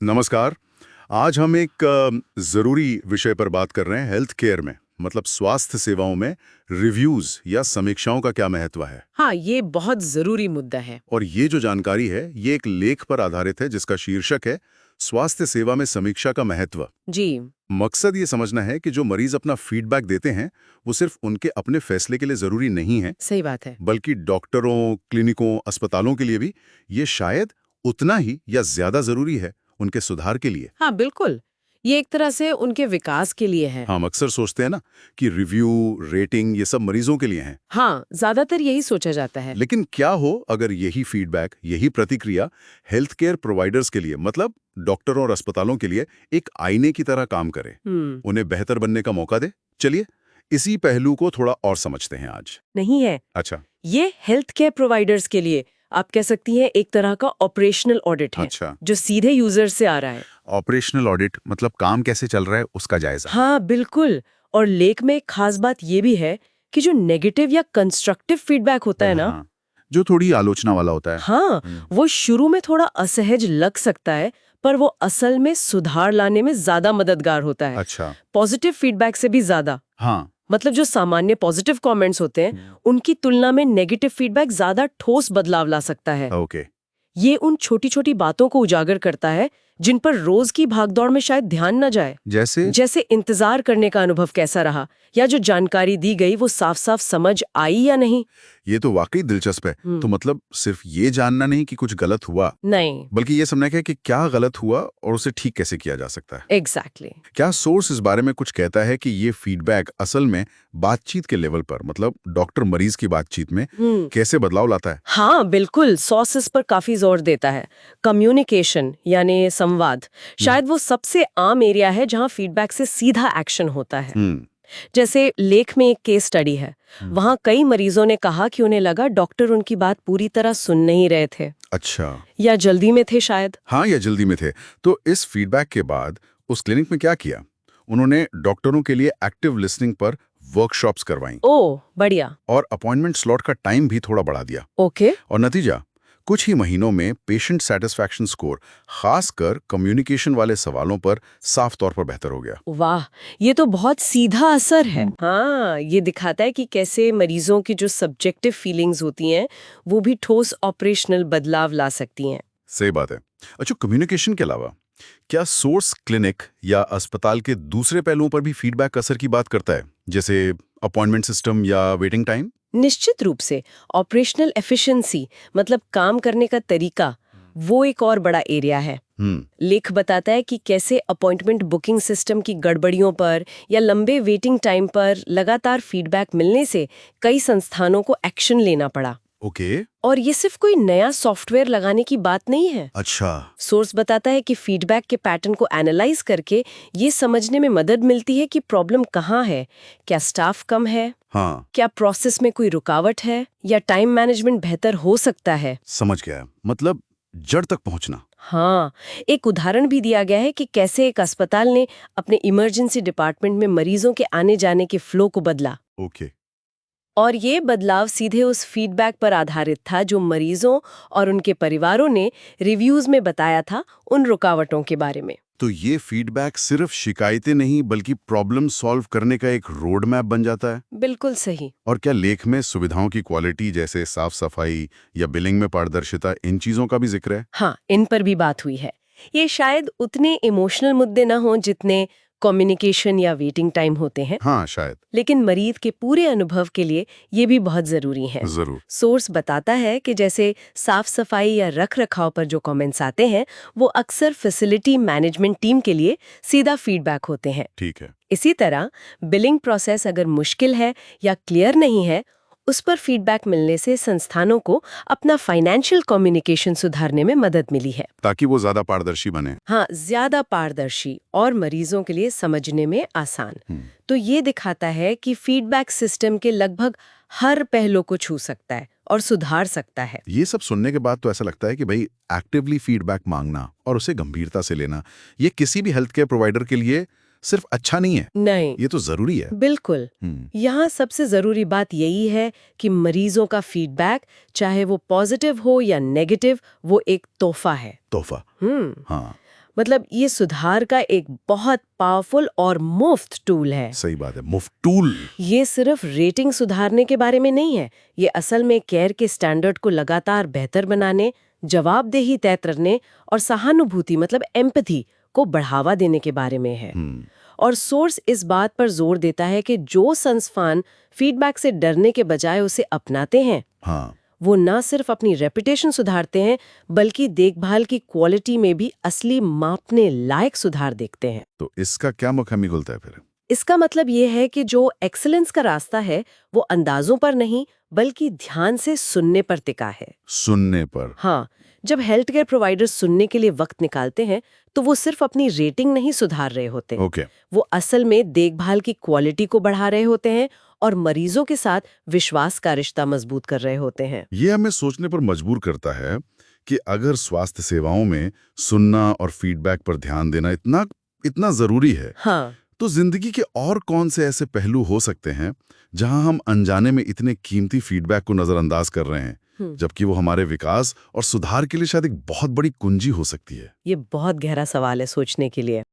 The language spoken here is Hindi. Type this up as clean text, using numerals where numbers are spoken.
नमस्कार। आज हम एक ज़रूरी विषय पर बात कर रहे हैं हेल्थ केयर में, मतलब स्वास्थ्य सेवाओं में रिव्यूज़ या समीक्षाओं का क्या महत्व है। हाँ, ये बहुत जरूरी मुद्दा है। और ये जो जानकारी है, ये एक लेख पर आधारित है जिसका शीर्षक है स्वास्थ्य सेवा में समीक्षा का महत्व। जी। मकसद ये समझना है कि जो मरीज अपना फीडबैक देते हैं, वो सिर्फ उनके अपने फैसले के लिए ज़रूरी नहीं है, सही बात है। बल्कि डॉक्टरों, क्लिनिकों, अस्पतालों के लिए भी ये शायद उतना ही या ज़्यादा ज़रूरी है उनके सुधार के लिए। हाँ, बिल्कुल। ये एक तरह से उनके विकास के लिए है। हम अक्सर सोचते हैं ना कि रिव्यू, रेटिंग ये सब मरीजों के लिए हैं। हाँ, ज्यादातर यही सोचा जाता है। लेकिन क्या हो अगर यही फीडबैक, यही प्रतिक्रिया हेल्थ केयर प्रोवाइडर्स के लिए, मतलब डॉक्टरों और अस्पतालों के लिए एक आईने की तरह काम करे, उन्हें बेहतर बनने का मौका दे? चलिए इसी पहलू को थोड़ा और समझते हैं आज। नहीं है। अच्छा। ये हेल्थ केयर प्रोवाइडर्स के लिए आप कह सकती हैं एक तरह का ऑपरेशनल ऑडिट है। अच्छा। जो सीधे यूजर से आ रहा है। ऑपरेशनल ऑडिट मतलब काम कैसे चल रहा है उसका जायजा। हाँ, बिल्कुल। और लेख में एक खास बात ये भी है कि जो नेगेटिव या कंस्ट्रक्टिव फीडबैक होता है ना, हाँ, जो थोड़ी आलोचना वाला होता है। हाँ, वो शुरू में थोड़ा असहज लग सकता है, पर वो असल में सुधार लाने में ज्यादा मददगार होता है। अच्छा। पॉजिटिव फीडबैक से भी ज्यादा। हाँ। मतलब जो सामान्य पॉजिटिव कमेंट्स होते हैं, उनकी तुलना में नेगेटिव फीडबैक ज्यादा ठोस बदलाव ला सकता है। ओके। ये उन छोटी-छोटी बातों को उजागर करता है जिन पर रोज की भागदौड़ में शायद ध्यान न जाए। जैसे इंतजार करने का अनुभव कैसा रहा, या जो जानकारी दी गई वो साफ-साफ समझ आई या नहीं। ये तो वाकई दिलचस्प है। तो मतलब सिर्फ ये जानना नहीं कि कुछ गलत हुआ, नहीं। बल्कि ये समझना है कि क्या गलत हुआ और उसे ठीक कैसे किया जा सकता है। एग्जैक्टली। क्या सोर्स इस बारे में कुछ कहता है कि ये फीडबैक असल में बातचीत के लेवल पर, मतलब डॉक्टर मरीज की बातचीत में कैसे बदलाव लाता है? हाँ, बिल्कुल। सोर्सेस पर काफी जोर देता है। कम्युनिकेशन यानी संवाद शायद वो सबसे आम एरिया है जहाँ फीडबैक से सीधा एक्शन होता है। जैसे लेख में एक केस स्टडी है। वहाँ कई मरीजों ने कहा कि उन्हें लगा डॉक्टर उनकी बात पूरी तरह सुन नहीं रहे थे। अच्छा। या जल्दी में थे शायद। हाँ, या जल्दी में थे। तो इस फीडबैक के बाद उस क्लिनिक में क्या किया? उन्होंने डॉक्टरों के लिए एक्टिव लिसनिंग पर वर्कशॉप्स करवाई ओह, बढ़िया। और अपॉइंटमेंट स्लॉट का टाइम भी थोड़ा बढ़ा दिया। ओके। और नतीजा, कुछ ही महीनों में पेशेंट सेटिस्फैक्शन स्कोर, खासकर कम्युनिकेशन वाले सवालों पर, साफ तौर पर बेहतर हो गया। वाह, ये तो बहुत सीधा असर है। हाँ, ये दिखाता है कि कैसे मरीजों की जो सब्जेक्टिव फीलिंग्स होती हैं, वो भी ठोस ऑपरेशनल बदलाव ला सकती हैं। सही बात है। अच्छा, कम्युनिकेशन के अलावा क्या सोर्स क्लिनिक या अस्पताल के दूसरे पहलुओं पर भी फीडबैक असर की बात करता है, जैसे अपॉइंटमेंट सिस्टम या वेटिंग टाइम? निश्चित रूप से। ऑपरेशनल एफिशिएंसी मतलब काम करने का तरीका, वो एक और बड़ा एरिया है। लेख बताता है कि कैसे अपॉइंटमेंट बुकिंग सिस्टम की गड़बड़ियों पर या लंबे वेटिंग टाइम पर लगातार फीडबैक मिलने से कई संस्थानों को एक्शन लेना पड़ा। ओके। और ये सिर्फ कोई नया सॉफ्टवेयर लगाने की बात नहीं है। अच्छा। सोर्स बताता है कि फीडबैक के पैटर्न को एनालाइज करके ये समझने में मदद मिलती है कि प्रॉब्लम कहाँ है। क्या स्टाफ कम है? हाँ। क्या प्रोसेस में कोई रुकावट है? या टाइम मैनेजमेंट बेहतर हो सकता है? समझ गया। मतलब जड़ तक पहुंचना। हाँ, एक उदाहरण भी दिया गया है कि कैसे एक अस्पताल ने अपने इमरजेंसी डिपार्टमेंट में मरीजों के आने जाने के फ्लो को बदला। ओके। और ये बदलाव सीधे उस फीडबैक पर आधारित था जो मरीजों और उनके परिवारों ने रिव्यूज में बताया था उन रुकावटों के बारे में। तो ये फीडबैक सिर्फ शिकायतें नहीं, बल्कि प्रॉब्लम सॉल्व करने का एक रोड मैप बन जाता है। बिल्कुल सही। और क्या लेख में सुविधाओं की क्वालिटी, जैसे साफ सफाई या बिलिंग में पारदर्शिता, इन चीजों का भी जिक्र है? हाँ, इन पर भी बात हुई है। ये शायद उतने इमोशनल मुद्दे ना हों जितने कम्युनिकेशन या वेटिंग टाइम होते हैं। हाँ, शायद। लेकिन मरीज के पूरे अनुभव के लिए ये भी बहुत जरूरी है। जरूर। सोर्स बताता है कि जैसे साफ सफाई या रख रखाव पर जो कमेंट्स आते हैं, वो अक्सर फैसिलिटी मैनेजमेंट टीम के लिए सीधा फीडबैक होते हैं। ठीक है। इसी तरह बिलिंग प्रोसेस अगर मुश्किल है या क्लियर नहीं है, उस पर फीडबैक मिलने से संस्थानों को अपना फाइनेंशियल कम्युनिकेशन सुधारने में मदद मिली है। ताकि वो ज्यादा पारदर्शी बने। हाँ, ज्यादा पारदर्शी और मरीजों के लिए समझने में आसान। तो ये दिखाता है कि फीडबैक सिस्टम के लगभग हर पहलू को छू सकता है और सुधार सकता है। ये सब सुनने के बाद तो ऐसा लगता है कि भाई, एक्टिवली फीडबैक मांगना और उसे गंभीरता से लेना, ये किसी भी हेल्थ केयर प्रोवाइडर के लिए सिर्फ अच्छा नहीं है, नहीं, ये तो जरूरी है। बिल्कुल। यहाँ सबसे जरूरी बात यही है कि मरीजों का फीडबैक, चाहे वो पॉजिटिव हो या नेगेटिव, वो एक तोहफा है। तोहफा। हाँ। मतलब ये सुधार का एक बहुत पावरफुल और मुफ्त टूल है। सही बात है, मुफ्त टूल। ये सिर्फ रेटिंग सुधारने के बारे में नहीं है, ये असल में केयर के स्टैंडर्ड को लगातार बेहतर बनाने, जवाबदेही तय करने और सहानुभूति मतलब एम्पैथी को बढ़ावा देने के बारे में है। और सोर्स इस बात पर जोर देता है कि जो संस्थान फीडबैक से डरने के बजाय उसे अपनाते हैं, हाँ, वो न सिर्फ अपनी रेपुटेशन सुधारते हैं बल्कि देखभाल की क्वालिटी में भी असली मापने लायक सुधार देखते हैं। तो इसका क्या मुकामी खुलता है फिर? इसका मतलब ये है कि जो एक्सीलेंस का रास्ता है वो अंदाजों पर नहीं बल्कि ध्यान से सुनने पर टिका है। सुनने पर। हाँ, जब हेल्थ केयर प्रोवाइडर्स सुनने के लिए वक्त निकालते हैं तो वो सिर्फ अपनी रेटिंग नहीं सुधार रहे होते। ओके। वो असल में देखभाल की क्वालिटी को बढ़ा रहे होते हैं और मरीजों के साथ विश्वास का रिश्ता मजबूत कर रहे होते हैं। ये हमें सोचने पर मजबूर करता है कि अगर स्वास्थ्य सेवाओं में सुनना और फीडबैक पर ध्यान देना इतना जरूरी है, हाँ, तो जिंदगी के और कौन से ऐसे पहलू हो सकते हैं जहां हम अनजाने में इतने कीमती फीडबैक को नजरअंदाज कर रहे हैं, जबकि वो हमारे विकास और सुधार के लिए शायद एक बहुत बड़ी कुंजी हो सकती है। ये बहुत गहरा सवाल है सोचने के लिए।